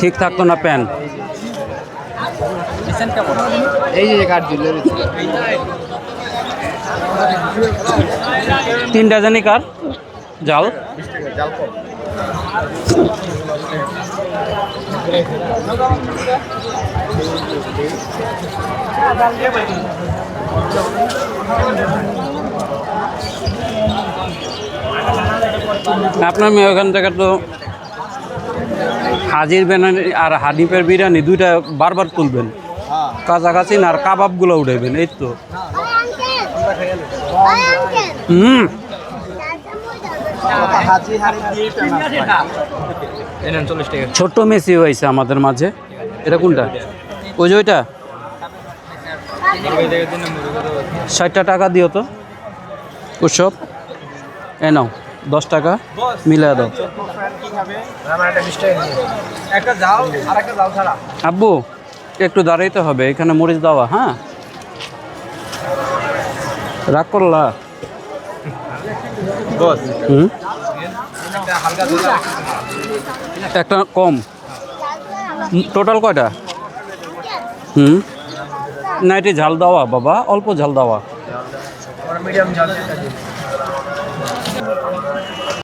ঠিক থাকতো না প্যান। এই যে কাঠ ঝুলে রয়েছে। 3 ডজনই কার জাল। জাল কম। আপনার মেয়ে ওখান থেকে তো হাজির বিরিয়ানি আর হানিফের বিরিয়ানি দুইটা বারবার তুলবেন, কাছাকাছি না আর কাবাবগুলো উঠাইবেন, এই তো। হুম, ছোট্ট মেসি হয়েছে আমাদের মাঝে। এটা কোনটা? ওই যে ওইটা 60 টাকা দিও তো উৎসব। এ নাও 10 টাকা মিলিয়ে দাও। আব্বু একটু দাঁড়াইতে হবে, এখানে মরিচ দেওয়া। হ্যাঁ, রাগ করলা? হুম, একটা কম। টোটাল কয়টা? হুম, না এটি ঝাল দেওয়া বাবা, অল্প ঝাল দেওয়া। মিডিয়াম ঝাল।